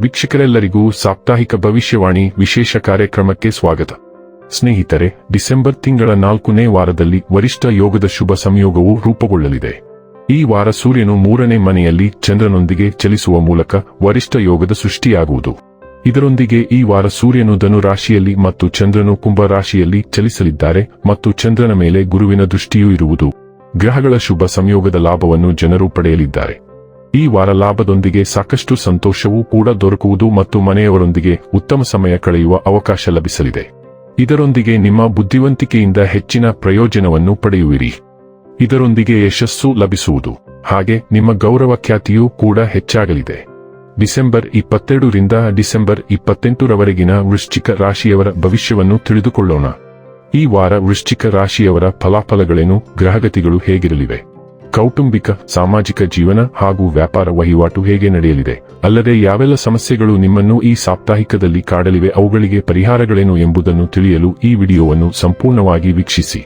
ವೀಕ್ಷಕರೆಲ್ಲರಿಗೂ ಸಾಪ್ತಾಹಿಕ ಭವಿಷ್ಯವಾಣಿ ವಿಶೇಷ ಕಾರ್ಯಕ್ರಮಕ್ಕೆ ಸ್ವಾಗತ. ಸ್ನೇಹಿತರೆ, ಡಿಸೆಂಬರ್ ತಿಂಗಳ 4ನೇ ವಾರದಲ್ಲಿ ವರಿಷ್ಠ ಯೋಗದ ಶುಭ ಸಂಯೋಗವು ರೂಪುಗೊಳ್ಳಲಿದೆ. ಈ ವಾರ ಸೂರ್ಯನು 3ನೇ ಮನೆಯಲ್ಲಿ ಚಂದ್ರನೊಂದಿಗೆ ಚಲಿಸುವ ಮೂಲಕ ವರಿಷ್ಠ ಯೋಗದ ಸೃಷ್ಟಿಯಾಗುವುದು. ಇದರೊಂದಿಗೆ ಈ ವಾರ ಸೂರ್ಯನು ಧನು ರಾಶಿಯಲ್ಲಿ ಮತ್ತು ಚಂದ್ರನು ಕುಂಭ ರಾಶಿಯಲ್ಲಿ ಚಲಿಸಲಿದ್ದಾರೆ ಮತ್ತು ಚಂದ್ರನ ಮೇಲೆ ಗುರುವಿನ ದೃಷ್ಟಿಯೂ ಇರುವುದು. ಗ್ರಹಗಳ ಶುಭ ಸಂಯೋಗದ ಲಾಭವನ್ನು ಜನರು ಪಡೆಯಲಿದ್ದಾರೆ. ಈ ವಾರ ಲಾಭದೊಂದಿಗೆ ಸಾಕಷ್ಟು ಸಂತೋಷವೂ ಕೂಡ ದೊರಕುವುದು ಮತ್ತು ಮನೆಯವರೊಂದಿಗೆ ಉತ್ತಮ ಸಮಯ ಕಳೆಯುವ ಅವಕಾಶ ಲಭಿಸಲಿದೆ. ಇದರೊಂದಿಗೆ ನಿಮ್ಮ ಬುದ್ಧಿವಂತಿಕೆಯಿಂದ ಹೆಚ್ಚಿನ ಪ್ರಯೋಜನವನ್ನು ಪಡೆಯುವಿರಿ. ಇದರೊಂದಿಗೆ ಯಶಸ್ಸು ಲಭಿಸುವುದು, ಹಾಗೆ ನಿಮ್ಮ ಗೌರವ ಖ್ಯಾತಿಯೂ ಕೂಡ ಹೆಚ್ಚಾಗಲಿದೆ. ಡಿಸೆಂಬರ್ 22 ರಿಂದ ಡಿಸೆಂಬರ್ 28 ರವರೆಗಿನ ವೃಶ್ಚಿಕ ರಾಶಿಯವರ ಭವಿಷ್ಯವನ್ನು ತಿಳಿದುಕೊಳ್ಳೋಣ. ಈ ವಾರ ವೃಶ್ಚಿಕ ರಾಶಿಯವರ ಫಲಾಫಲಗಳೇನು, ಗ್ರಹಗತಿಗಳು ಹೇಗಿರಲಿವೆ, ಕೌಟುಂಬಿಕ ಸಾಮಾಜಿಕ ಜೀವನ ಹಾಗೂ ವ್ಯಾಪಾರ ವಹಿವಾಟು ಹೇಗೆ ನಡೆಯಲಿದೆ, ಅಲ್ಲದೆ ಯಾವೆಲ್ಲ ಸಮಸ್ಯೆಗಳು ನಿಮ್ಮನ್ನು ಈ ಸಾಪ್ತಾಹಿಕದಲ್ಲಿ ಕಾಡಲಿವೆ, ಅವುಗಳಿಗೆ ಪರಿಹಾರಗಳೇನು ಎಂಬುದನ್ನು ತಿಳಿಯಲು ಈ ವಿಡಿಯೋವನ್ನು ಸಂಪೂರ್ಣವಾಗಿ ವೀಕ್ಷಿಸಿ.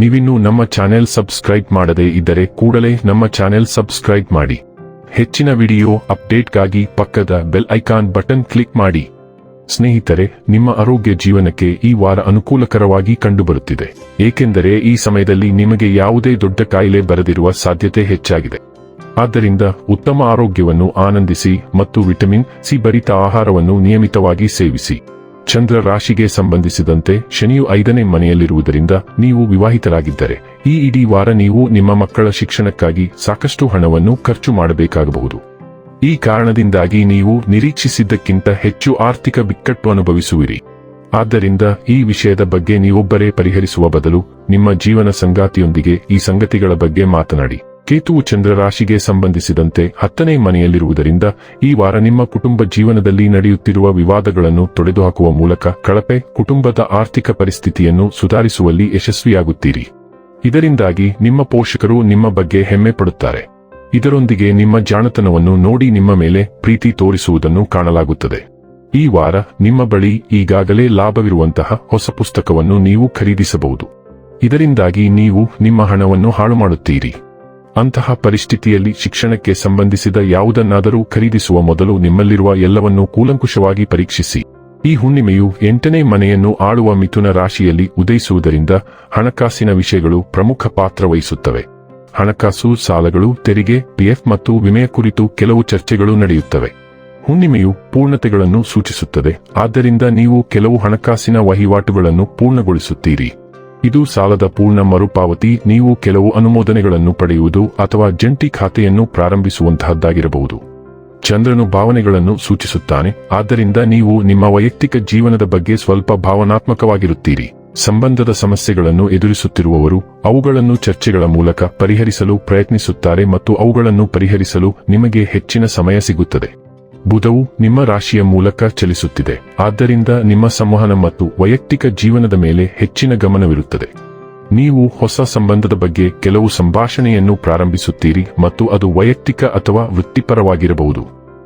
ನೀವಿನ್ನೂ ನಮ್ಮ ಚಾನೆಲ್ ಸಬ್ಸ್ಕ್ರೈಬ್ ಮಾಡದೇ ಇದ್ದರೆ ಕೂಡಲೇ ನಮ್ಮ ಚಾನೆಲ್ ಸಬ್ಸ್ಕ್ರೈಬ್ ಮಾಡಿ. ಹೆಚ್ಚಿನ ವಿಡಿಯೋ ಅಪ್ಡೇಟ್ಗಾಗಿ ಪಕ್ಕದ ಬೆಲ್ ಐಕಾನ್ ಬಟನ್ ಕ್ಲಿಕ್ ಮಾಡಿ. ಸ್ನೇಹಿತರೆ, ನಿಮ್ಮ ಆರೋಗ್ಯ ಜೀವನಕ್ಕೆ ಈ ವಾರ ಅನುಕೂಲಕರವಾಗಿ ಕಂಡುಬರುತ್ತಿದೆ, ಏಕೆಂದರೆ ಈ ಸಮಯದಲ್ಲಿ ನಿಮಗೆ ಯಾವುದೇ ದೊಡ್ಡ ಕಾಯಿಲೆ ಬರದಿರುವ ಸಾಧ್ಯತೆ ಹೆಚ್ಚಾಗಿದೆ. ಆದ್ದರಿಂದ ಉತ್ತಮ ಆರೋಗ್ಯವನ್ನು ಆನಂದಿಸಿ ಮತ್ತು ವಿಟಮಿನ್ ಸಿ ಭರಿತ ಆಹಾರವನ್ನು ನಿಯಮಿತವಾಗಿ ಸೇವಿಸಿ. ಚಂದ್ರ ರಾಶಿಗೆ ಸಂಬಂಧಿಸಿದಂತೆ ಶನಿಯು 5ನೇ ಮನೆಯಲ್ಲಿರುವುದರಿಂದ ನೀವು ವಿವಾಹಿತರಾಗಿದ್ದರೆ ಈ ಇಡೀ ವಾರ ನೀವು ನಿಮ್ಮ ಮಕ್ಕಳ ಶಿಕ್ಷಣಕ್ಕಾಗಿ ಸಾಕಷ್ಟು ಹಣವನ್ನು ಖರ್ಚು ಮಾಡಬೇಕಾಗಬಹುದು. ಈ ಕಾರಣದಿಂದಾಗಿ ನೀವು ನಿರೀಕ್ಷಿಸಿದ್ದಕ್ಕಿಂತ ಹೆಚ್ಚು ಆರ್ಥಿಕ ಬಿಕ್ಕಟ್ಟು ಅನುಭವಿಸುವಿರಿ. ಆದ್ದರಿಂದ ಈ ವಿಷಯದ ಬಗ್ಗೆ ನೀವೊಬ್ಬರೇ ಪರಿಹರಿಸುವ ಬದಲು ನಿಮ್ಮ ಜೀವನ ಸಂಗಾತಿಯೊಂದಿಗೆ ಈ ಸಂಗತಿಗಳ ಬಗ್ಗೆ ಮಾತನಾಡಿ. ಕೇತುವು ಚಂದ್ರ ರಾಶಿಗೆ ಸಂಬಂಧಿಸಿದಂತೆ 10ನೇ ಮನೆಯಲ್ಲಿರುವುದರಿಂದ ಈ ವಾರ ನಿಮ್ಮ ಕುಟುಂಬ ಜೀವನದಲ್ಲಿ ನಡೆಯುತ್ತಿರುವ ವಿವಾದಗಳನ್ನು ತೊಡೆದುಹಾಕುವ ಮೂಲಕ ಕಳಪೆ ಕುಟುಂಬದ ಆರ್ಥಿಕ ಪರಿಸ್ಥಿತಿಯನ್ನು ಸುಧಾರಿಸುವಲ್ಲಿ ಯಶಸ್ವಿಯಾಗುತ್ತೀರಿ. ಇದರಿಂದಾಗಿ ನಿಮ್ಮ ಪೋಷಕರು ನಿಮ್ಮ ಬಗ್ಗೆ ಹೆಮ್ಮೆ ಪಡುತ್ತಾರೆ. ಇದರೊಂದಿಗೆ ನಿಮ್ಮ ಜಾಣತನವನ್ನು ನೋಡಿ ನಿಮ್ಮ ಮೇಲೆ ಪ್ರೀತಿ ತೋರಿಸುವುದನ್ನು ಕಾಣಲಾಗುತ್ತದೆ. ಈ ವಾರ ನಿಮ್ಮ ಬಳಿ ಈಗಾಗಲೇ ಲಾಭವಿರುವಂತಹ ಹೊಸ ಪುಸ್ತಕವನ್ನು ನೀವು ಖರೀದಿಸಬಹುದು. ಇದರಿಂದಾಗಿ ನೀವು ನಿಮ್ಮ ಹಣವನ್ನು ಹಾಳು ಮಾಡುತ್ತೀರಿ. ಅಂತಹ ಪರಿಸ್ಥಿತಿಯಲ್ಲಿ ಶಿಕ್ಷಣಕ್ಕೆ ಸಂಬಂಧಿಸಿದ ಯಾವುದನ್ನಾದರೂ ಖರೀದಿಸುವ ಮೊದಲು ನಿಮ್ಮಲ್ಲಿರುವ ಎಲ್ಲವನ್ನೂ ಕೂಲಂಕುಷವಾಗಿ ಪರೀಕ್ಷಿಸಿ. ಈ ಹುಣ್ಣಿಮೆಯು 8ನೇ ಮನೆಯನ್ನು ಆಳುವ ಮಿಥುನ ರಾಶಿಯಲ್ಲಿ ಉದಯಿಸುವುದರಿಂದ ಹಣಕಾಸಿನ ವಿಷಯಗಳು ಪ್ರಮುಖ ಪಾತ್ರ ವಹಿಸುತ್ತವೆ. ಹಣಕಾಸು, ಸಾಲಗಳು, ತೆರಿಗೆ, ಪಿಎಫ್ ಮತ್ತು ವಿಮೆಯ ಕುರಿತು ಕೆಲವು ಚರ್ಚೆಗಳು ನಡೆಯುತ್ತವೆ. ಹುಣ್ಣಿಮೆಯು ಪೂರ್ಣತೆಗಳನ್ನು ಸೂಚಿಸುತ್ತದೆ, ಆದ್ದರಿಂದ ನೀವು ಕೆಲವು ಹಣಕಾಸಿನ ವಹಿವಾಟುಗಳನ್ನು ಪೂರ್ಣಗೊಳಿಸುತ್ತೀರಿ. ಇದು ಸಾಲದ ಪೂರ್ಣ ಮರುಪಾವತಿ, ನೀವು ಕೆಲವು ಅನುಮೋದನೆಗಳನ್ನು ಪಡೆಯುವುದು ಅಥವಾ ಜಂಟಿ ಖಾತೆಯನ್ನು ಪ್ರಾರಂಭಿಸುವಂತಹದ್ದಾಗಿರಬಹುದು. ಚಂದ್ರನು ಭಾವನೆಗಳನ್ನು ಸೂಚಿಸುತ್ತಾನೆ, ಆದ್ದರಿಂದ ನೀವು ನಿಮ್ಮ ವೈಯಕ್ತಿಕ ಜೀವನದ ಬಗ್ಗೆ ಸ್ವಲ್ಪ ಭಾವನಾತ್ಮಕವಾಗಿರುತ್ತೀರಿ. ಸಂಬಂಧದ ಸಮಸ್ಯೆಗಳನ್ನು ಎದುರಿಸುತ್ತಿರುವವರು ಅವುಗಳನ್ನು ಚರ್ಚೆಗಳ ಮೂಲಕ ಪರಿಹರಿಸಲು ಪ್ರಯತ್ನಿಸುತ್ತಾರೆ ಮತ್ತು ಅವುಗಳನ್ನು ಪರಿಹರಿಸಲು ನಿಮಗೆ ಹೆಚ್ಚಿನ ಸಮಯ ಸಿಗುತ್ತದೆ. ಬುಧವು ನಿಮ್ಮ ರಾಶಿಯ ಮೂಲಕ ಚಲಿಸುತ್ತಿದೆ, ಆದ್ದರಿಂದ ನಿಮ್ಮ ಸಂವಹನ ಮತ್ತು ವೈಯಕ್ತಿಕ ಜೀವನದ ಮೇಲೆ ಹೆಚ್ಚಿನ ಗಮನವಿರುತ್ತದೆ. ನೀವು ಹೊಸ ಸಂಬಂಧದ ಬಗ್ಗೆ ಕೆಲವು ಸಂಭಾಷಣೆಯನ್ನು ಪ್ರಾರಂಭಿಸುತ್ತೀರಿ ಮತ್ತು ಅದು ವೈಯಕ್ತಿಕ ಅಥವಾ ವೃತ್ತಿಪರವಾಗಿರಬಹುದು.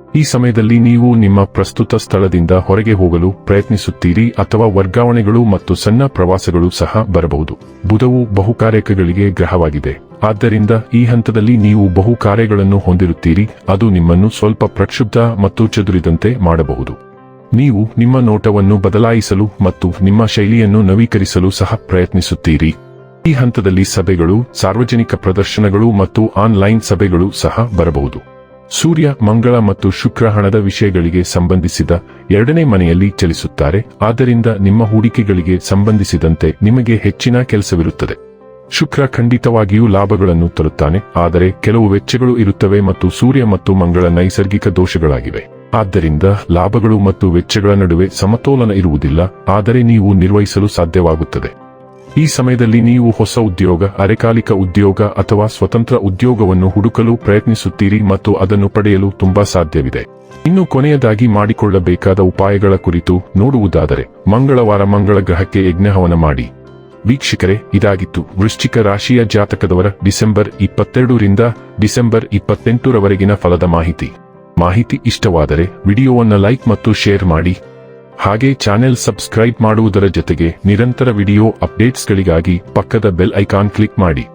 ಈ ಸಮಯದಲ್ಲಿ ನೀವು ನಿಮ್ಮ ಪ್ರಸ್ತುತ ಸ್ಥಳದಿಂದ ಹೊರಗೆ ಹೋಗಲು ಪ್ರಯತ್ನಿಸುತ್ತೀರಿ ಅಥವಾ ವರ್ಗಾವಣೆಗಳು ಮತ್ತು ಸಣ್ಣ ಪ್ರವಾಸಗಳು ಸಹ ಬರಬಹುದು. ಬುಧವು ಬಹುಕಾರ್ಯಗಳಿಗೆ ಗ್ರಹವಾಗಿದೆ, ಆದ್ದರಿಂದ ಈ ಹಂತದಲ್ಲಿ ನೀವು ಬಹು ಕಾರ್ಯಗಳನ್ನು ಹೊಂದಿರುತ್ತೀರಿ. ಅದು ನಿಮ್ಮನ್ನು ಸ್ವಲ್ಪ ಪ್ರಕ್ಷುಬ್ಧ ಮತ್ತು ಚದುರಿದಂತೆ ಮಾಡಬಹುದು. ನೀವು ನಿಮ್ಮ ನೋಟವನ್ನು ಬದಲಾಯಿಸಲು ಮತ್ತು ನಿಮ್ಮ ಶೈಲಿಯನ್ನು ನವೀಕರಿಸಲು ಸಹ ಪ್ರಯತ್ನಿಸುತ್ತೀರಿ. ಈ ಹಂತದಲ್ಲಿ ಸಭೆಗಳು, ಸಾರ್ವಜನಿಕ ಪ್ರದರ್ಶನಗಳು ಮತ್ತು ಆನ್ಲೈನ್ ಸಭೆಗಳು ಸಹ ಬರಬಹುದು. ಸೂರ್ಯ, ಮಂಗಳ ಮತ್ತು ಶುಕ್ರ ಹಣದ ವಿಷಯಗಳಿಗೆ ಸಂಬಂಧಿಸಿದ 2ನೇ ಮನೆಯಲ್ಲಿ ಚಲಿಸುತ್ತಾರೆ, ಆದ್ದರಿಂದ ನಿಮ್ಮ ಹೂಡಿಕೆಗಳಿಗೆ ಸಂಬಂಧಿಸಿದಂತೆ ನಿಮಗೆ ಹೆಚ್ಚಿನ ಕೆಲಸವಿರುತ್ತದೆ. ಶುಕ್ರ ಖಂಡಿತವಾಗಿಯೂ ಲಾಭಗಳನ್ನು ತರುತ್ತಾನೆ, ಆದರೆ ಕೆಲವು ವೆಚ್ಚಗಳು ಇರುತ್ತವೆ ಮತ್ತು ಸೂರ್ಯ ಮತ್ತು ಮಂಗಳ ನೈಸರ್ಗಿಕ ದೋಷಗಳಾಗಿವೆ. ಆದ್ದರಿಂದ ಲಾಭಗಳು ಮತ್ತು ವೆಚ್ಚಗಳ ನಡುವೆ ಸಮತೋಲನ ಇರುವುದಿಲ್ಲ, ಆದರೆ ನೀವು ನಿರ್ವಹಿಸಲು ಸಾಧ್ಯವಾಗುತ್ತದೆ. ಈ ಸಮಯದಲ್ಲಿ ನೀವು ಹೊಸ ಉದ್ಯೋಗ, ಅರೆಕಾಲಿಕ ಉದ್ಯೋಗ ಅಥವಾ ಸ್ವತಂತ್ರ ಉದ್ಯೋಗವನ್ನು ಹುಡುಕಲು ಪ್ರಯತ್ನಿಸುತ್ತೀರಿ ಮತ್ತು ಅದನ್ನು ಪಡೆಯಲು ತುಂಬಾ ಸಾಧ್ಯವಿದೆ. ಇನ್ನು ಕೊನೆಯದಾಗಿ ಮಾಡಿಕೊಳ್ಳಬೇಕಾದ ಉಪಾಯಗಳ ಕುರಿತು ನೋಡುವುದಾದರೆ, ಮಂಗಳವಾರ ಮಂಗಳ ಗ್ರಹಕ್ಕೆ ಯಜ್ಞಹವನ ಮಾಡಿ. ವೀಕ್ಷಕರೇ, ಇದಾಗಿತ್ತು ವೃಶ್ಚಿಕ ರಾಶಿಯ ಜಾತಕದವರ ಡಿಸೆಂಬರ್ 22 ರಿಂದ ಡಿಸೆಂಬರ್ 28 ರವರೆಗಿನ ಫಲದ ಮಾಹಿತಿ ಇಷ್ಟವಾದರೆ ವಿಡಿಯೋವನ್ನು ಲೈಕ್ ಮತ್ತು ಶೇರ್ ಮಾಡಿ. ಹಾಗೆ ಚಾನೆಲ್ ಸಬ್ಸ್ಕ್ರೈಬ್ ಮಾಡುವುದರ ಜೊತೆಗೆ ನಿರಂತರ ವಿಡಿಯೋ ಅಪ್ಡೇಟ್ಸ್ಗಳಿಗಾಗಿ ಪಕ್ಕದ ಬೆಲ್ ಐಕಾನ್ ಕ್ಲಿಕ್ ಮಾಡಿ.